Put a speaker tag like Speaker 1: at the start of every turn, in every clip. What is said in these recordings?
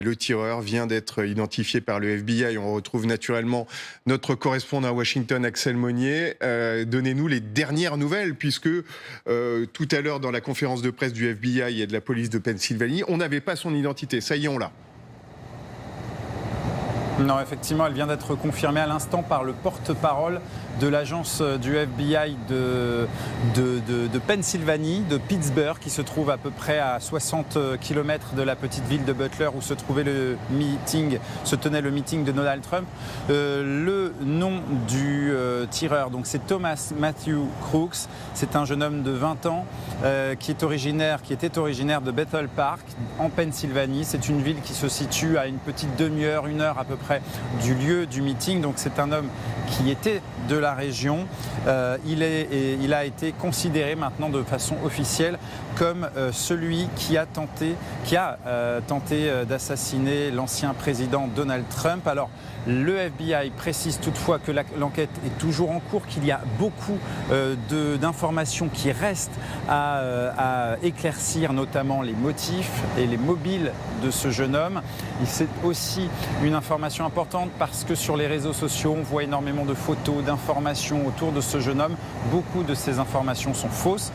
Speaker 1: Le tireur vient d'être identifié par le FBI. On retrouve naturellement notre correspondant à Washington, Axel Monnier. Donnez-nous les dernières nouvelles, puisque tout à l'heure, dans la conférence de presse du FBI et de la police de Pennsylvanie, on n'avait pas son identité. Ça y est, on l'a.
Speaker 2: Non, effectivement, elle vient d'être confirmée à l'instant par le porte-parole de l'agence du FBI de Pennsylvanie, de Pittsburgh, qui se trouve à peu près à 60 km de la petite ville de Butler où se tenait le meeting de Donald Trump. Le nom du tireur, donc c'est Thomas Matthew Crooks. C'est un jeune homme de 20 ans qui était originaire de Bethel Park en Pennsylvanie. C'est une ville qui se situe à une petite demi-heure, 1 heure à peu près du lieu du meeting. Donc c'est un homme qui était de la région. Il a été considéré maintenant de façon officielle comme celui qui a tenté d'assassiner l'ancien président Donald Trump. Alors, le FBI précise toutefois que l'enquête est toujours en cours, qu'il y a beaucoup d'informations qui restent à éclaircir, notamment les motifs et les mobiles de ce jeune homme. C'est aussi une information importante parce que sur les réseaux sociaux, on voit énormément de photos, d'informations autour de ce jeune homme. Beaucoup de ces informations sont fausses.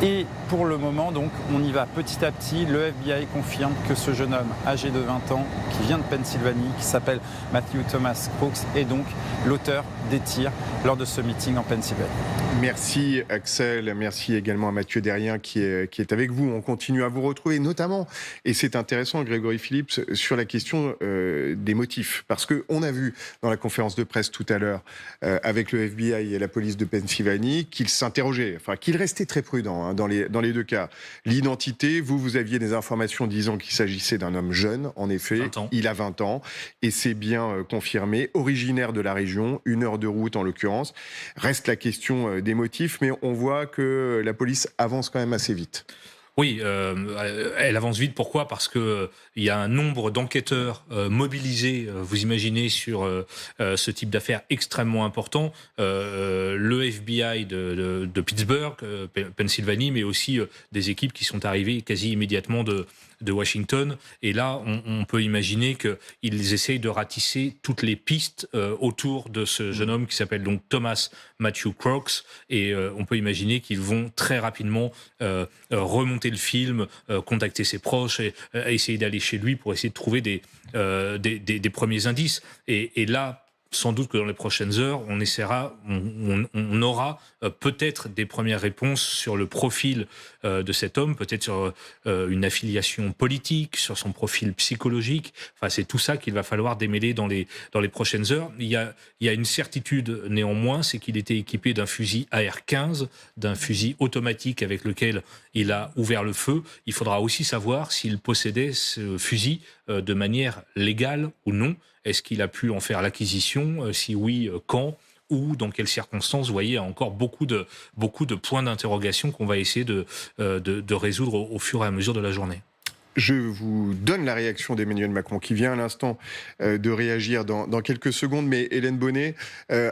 Speaker 2: Et pour le moment, donc, on y va petit à petit. Le FBI confirme que ce jeune homme âgé de 20 ans, qui vient de Pennsylvanie, qui s'appelle Matthew Thomas Crooks, est donc l'auteur des tirs lors de ce meeting en Pennsylvanie.
Speaker 1: Merci Axel, merci également à Mathieu Derrien qui est avec vous. On continue à vous retrouver notamment, et c'est intéressant Grégory Phillips, sur la question des motifs. Parce qu'on a vu dans la conférence de presse tout à l'heure avec le FBI et la police de Pennsylvanie qu'ils s'interrogeaient, enfin qu'ils restaient très prudents dans les deux cas. L'identité, vous aviez des informations disant qu'il s'agissait d'un homme jeune, en effet, il a 20 ans, et c'est bien confirmé, originaire de la région, 1 heure de route en l'occurrence. Reste la question des motifs, mais on voit que la police avance quand même assez vite.
Speaker 3: Oui, elle avance vite. Pourquoi ? Parce que il y a un nombre d'enquêteurs mobilisés, vous imaginez, sur ce type d'affaires extrêmement important. Le FBI de Pittsburgh, Pennsylvanie, mais aussi des équipes qui sont arrivées quasi immédiatement de Washington. Et là, on peut imaginer qu'ils essayent de ratisser toutes les pistes autour de ce jeune homme qui s'appelle donc Thomas Matthew Crooks. Et on peut imaginer qu'ils vont très rapidement remonter le film, contacter ses proches et essayer d'aller chez lui pour essayer de trouver des premiers indices. Et là, sans doute que dans les prochaines heures, on aura peut-être des premières réponses sur le profil de cet homme, peut-être sur une affiliation politique, sur son profil psychologique. Enfin, c'est tout ça qu'il va falloir démêler dans les prochaines heures. Il y a une certitude néanmoins, c'est qu'il était équipé d'un fusil AR-15, d'un fusil automatique avec lequel il a ouvert le feu. Il faudra aussi savoir s'il possédait ce fusil de manière légale ou non. Est-ce qu'il a pu en faire l'acquisition ? Si oui, quand ? Ou dans quelles circonstances? Vous voyez, il y a encore beaucoup de points d'interrogation qu'on va essayer de résoudre au fur et à mesure de la journée.
Speaker 1: Je vous donne la réaction d'Emmanuel Macron qui vient à l'instant de réagir dans quelques secondes. Mais Hélène Bonnet,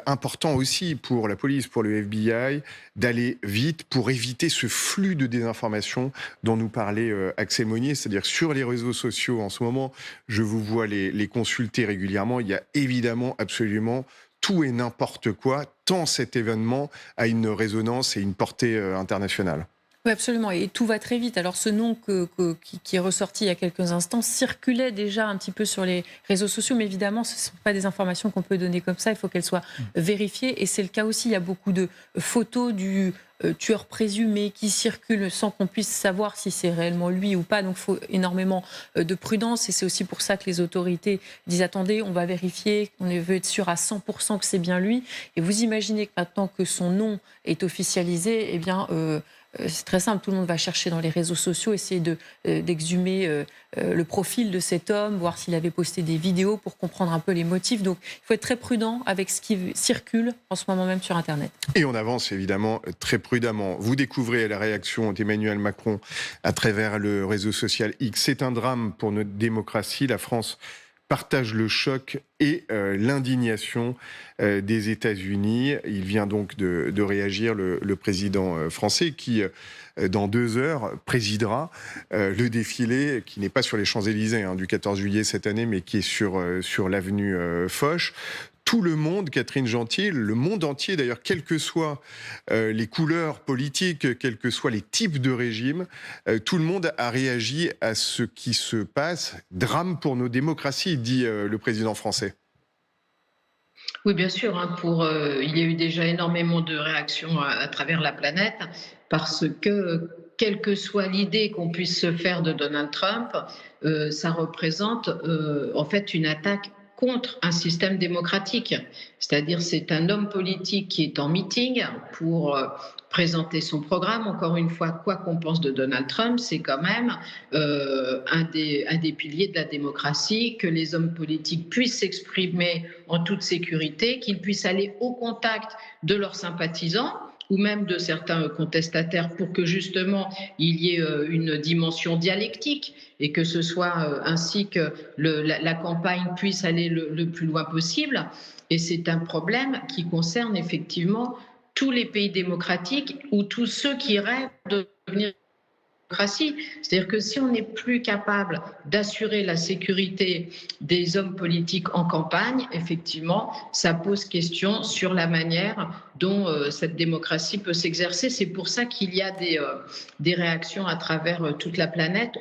Speaker 1: important aussi pour la police, pour le FBI, d'aller vite pour éviter ce flux de désinformation dont nous parlait Axel Monnier. C'est-à-dire sur les réseaux sociaux en ce moment, je vous vois les consulter régulièrement. Il y a évidemment absolument tout et n'importe quoi, tant cet événement a une résonance et une portée internationale.
Speaker 4: Oui, absolument. Et tout va très vite. Alors, ce nom qui est ressorti il y a quelques instants circulait déjà un petit peu sur les réseaux sociaux, mais évidemment, ce ne sont pas des informations qu'on peut donner comme ça. Il faut qu'elles soient vérifiées. Et c'est le cas aussi. Il y a beaucoup de photos du tueur présumé qui circulent sans qu'on puisse savoir si c'est réellement lui ou pas. Donc, il faut énormément de prudence. Et c'est aussi pour ça que les autorités disent, attendez, on va vérifier, on veut être sûr à 100% que c'est bien lui. Et vous imaginez que maintenant que son nom est officialisé, eh bien... c'est très simple, tout le monde va chercher dans les réseaux sociaux, essayer d'exhumer le profil de cet homme, voir s'il avait posté des vidéos pour comprendre un peu les motifs. Donc il faut être très prudent avec ce qui circule en ce moment même sur Internet. Et on avance évidemment très prudemment. Vous découvrez la réaction d'Emmanuel Macron à travers le réseau social X. C'est un drame pour notre démocratie. La France
Speaker 1: partage le choc et l'indignation des États-Unis. Il vient donc de réagir, le président français, qui, dans 2 heures, présidera le défilé, qui n'est pas sur les Champs-Élysées du 14 juillet cette année, mais qui est sur l'avenue Foch. Tout le monde, Catherine Gentil, le monde entier d'ailleurs, quelles que soient les couleurs politiques, quels que soient les types de régimes, tout le monde a réagi à ce qui se passe. Drame pour nos démocraties, dit le président français.
Speaker 5: Oui, bien sûr. Il y a eu déjà énormément de réactions à travers la planète parce que, quelle que soit l'idée qu'on puisse se faire de Donald Trump, ça représente en fait une attaque contre un système démocratique. C'est-à-dire, c'est un homme politique qui est en meeting pour présenter son programme. Encore une fois, quoi qu'on pense de Donald Trump, c'est quand même un des piliers de la démocratie, que les hommes politiques puissent s'exprimer en toute sécurité, qu'ils puissent aller au contact de leurs sympathisants ou même de certains contestataires pour que justement il y ait une dimension dialectique et que ce soit ainsi que la campagne puisse aller le plus loin possible. Et c'est un problème qui concerne effectivement tous les pays démocratiques ou tous ceux qui rêvent de devenir démocratie. C'est-à-dire que si on n'est plus capable d'assurer la sécurité des hommes politiques en campagne, effectivement, ça pose question sur la manière dont cette démocratie peut s'exercer. C'est pour ça qu'il y a des réactions à travers toute la planète,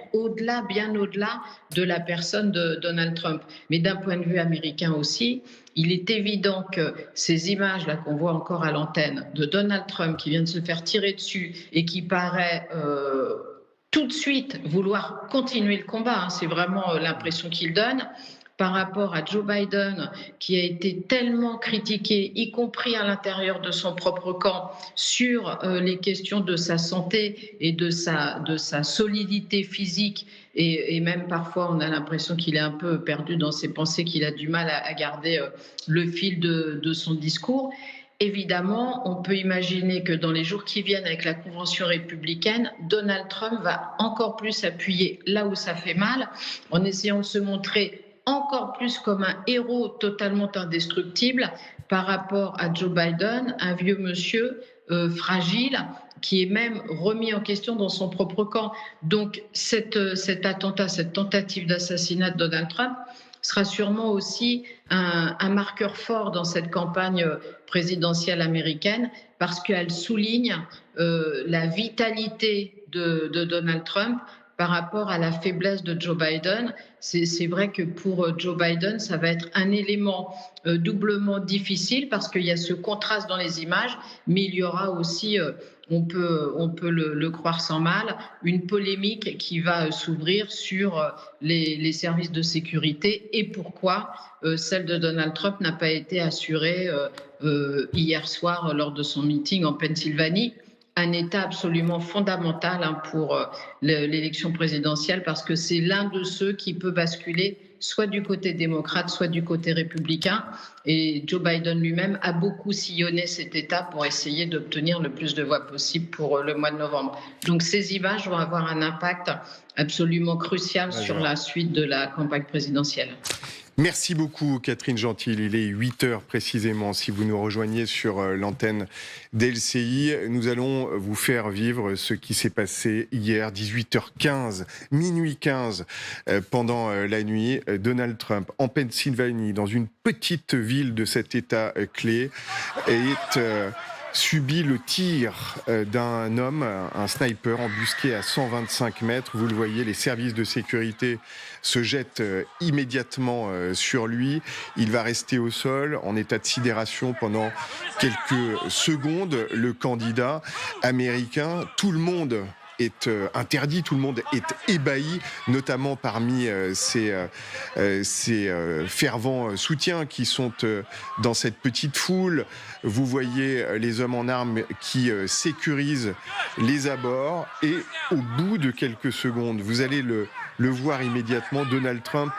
Speaker 5: bien au-delà de la personne de Donald Trump. Mais d'un point de vue américain aussi, il est évident que ces images-là qu'on voit encore à l'antenne de Donald Trump qui vient de se faire tirer dessus et qui paraît tout de suite vouloir continuer le combat, c'est vraiment l'impression qu'il donne, par rapport à Joe Biden, qui a été tellement critiqué, y compris à l'intérieur de son propre camp, sur les questions de sa santé et de sa solidité physique. Et même parfois, on a l'impression qu'il est un peu perdu dans ses pensées, qu'il a du mal à garder le fil de son discours. Évidemment, on peut imaginer que dans les jours qui viennent avec la convention républicaine, Donald Trump va encore plus appuyer là où ça fait mal, en essayant de se montrer encore plus comme un héros totalement indestructible par rapport à Joe Biden, un vieux monsieur fragile, qui est même remis en question dans son propre camp. Donc cet attentat, cette tentative d'assassinat de Donald Trump sera sûrement aussi un marqueur fort dans cette campagne présidentielle américaine, parce qu'elle souligne la vitalité de Donald Trump par rapport à la faiblesse de Joe Biden. C'est vrai que pour Joe Biden, ça va être un élément doublement difficile parce qu'il y a ce contraste dans les images, mais il y aura aussi, on peut le croire sans mal, une polémique qui va s'ouvrir sur les services de sécurité et pourquoi celle de Donald Trump n'a pas été assurée hier soir lors de son meeting en Pennsylvanie. Un État absolument fondamental pour l'élection présidentielle parce que c'est l'un de ceux qui peut basculer soit du côté démocrate, soit du côté républicain. Et Joe Biden lui-même a beaucoup sillonné cet État pour essayer d'obtenir le plus de voix possible pour le mois de novembre. Donc ces images vont avoir un impact absolument crucial sur la suite de la campagne présidentielle.
Speaker 1: Merci beaucoup Catherine Gentil, il est 8h précisément si vous nous rejoignez sur l'antenne d'LCI. Nous allons vous faire vivre ce qui s'est passé hier 18h15, minuit 15 pendant la nuit. Donald Trump en Pennsylvanie, dans une petite ville de cet État clé, est subit le tir d'un homme, un sniper embusqué à 125 mètres. Vous le voyez, les services de sécurité se jettent immédiatement sur lui. Il va rester au sol en état de sidération pendant quelques secondes. Le candidat américain, tout le monde est interdit, tout le monde est ébahi, notamment parmi ces fervents soutiens qui sont dans cette petite foule. Vous voyez les hommes en armes qui sécurisent les abords et au bout de quelques secondes, vous allez le voir immédiatement, Donald Trump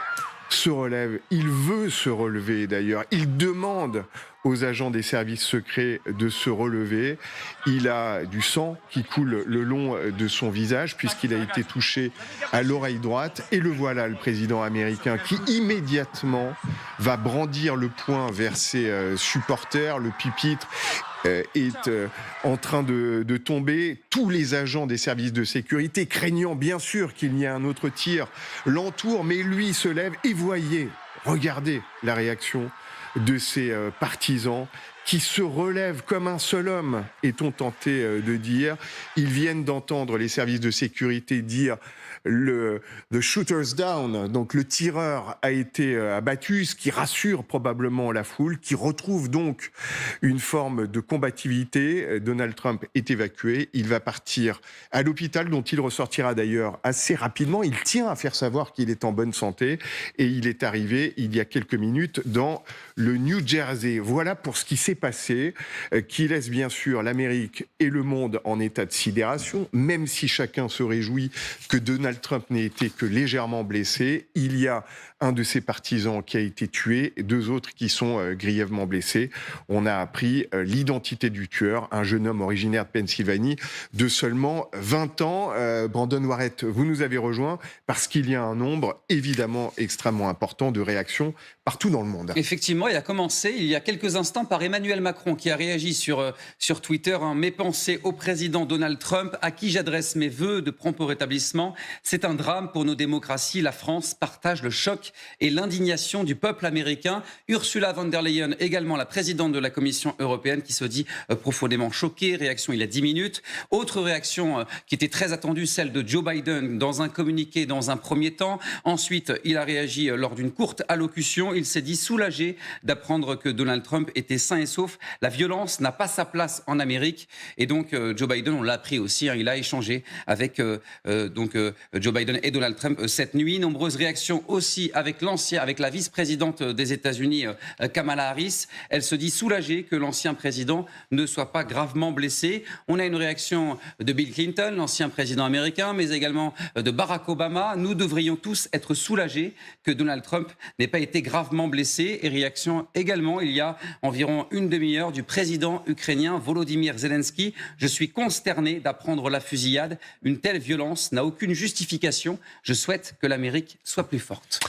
Speaker 1: se relève, il veut se relever d'ailleurs, il demande aux agents des services secrets de se relever. Il a du sang qui coule le long de son visage puisqu'il a été touché à l'oreille droite. Et le voilà, le président américain, qui immédiatement va brandir le poing vers ses supporters, le pupitre est en train de tomber. Tous les agents des services de sécurité, craignant bien sûr qu'il n'y ait un autre tir, l'entourent, mais lui se lève et regardez la réaction de ses partisans qui se relèvent comme un seul homme, est-on tenté de dire. Ils viennent d'entendre les services de sécurité dire the shooter's down, donc le tireur a été abattu, ce qui rassure probablement la foule, qui retrouve donc une forme de combativité. Donald Trump est évacué, il va partir à l'hôpital dont il ressortira d'ailleurs assez rapidement. Il tient à faire savoir qu'il est en bonne santé et il est arrivé il y a quelques minutes dans le New Jersey. Voilà pour ce qui s'est passé, qui laisse bien sûr l'Amérique et le monde en état de sidération, même si chacun se réjouit que Donald Trump n'ait été que légèrement blessé. Il y a un de ses partisans qui a été tué, et 2 autres qui sont grièvement blessés. On a appris l'identité du tueur, un jeune homme originaire de Pennsylvanie de seulement 20 ans. Brandon Warrett, vous nous avez rejoint parce qu'il y a un nombre évidemment extrêmement important de réactions partout dans le monde.
Speaker 6: Effectivement, il a commencé il y a quelques instants par Emmanuel Macron qui a réagi sur Twitter. Mes pensées au président Donald Trump, à qui j'adresse mes vœux de prompt rétablissement. C'est un drame pour nos démocraties. La France partage le choc et l'indignation du peuple américain. Ursula von der Leyen, également la présidente de la Commission européenne, qui se dit profondément choquée. Réaction il y a 10 minutes. Autre réaction qui était très attendue, celle de Joe Biden dans un communiqué dans un premier temps. Ensuite, il a réagi lors d'une courte allocution. Il s'est dit soulagé d'apprendre que Donald Trump était sain et sauf. La violence n'a pas sa place en Amérique. Et donc, Joe Biden, on l'a appris aussi, il a échangé avec Joe Biden et Donald Trump cette nuit. Nombreuses réactions aussi avec la vice-présidente des États-Unis, Kamala Harris. Elle se dit soulagée que l'ancien président ne soit pas gravement blessé. On a une réaction de Bill Clinton, l'ancien président américain, mais également de Barack Obama. Nous devrions tous être soulagés que Donald Trump n'ait pas été gravement blessé. Et réaction également, il y a environ une demi-heure, du président ukrainien Volodymyr Zelensky. Je suis consterné d'apprendre la fusillade. Une telle violence n'a aucune justification. Je souhaite que l'Amérique soit plus forte.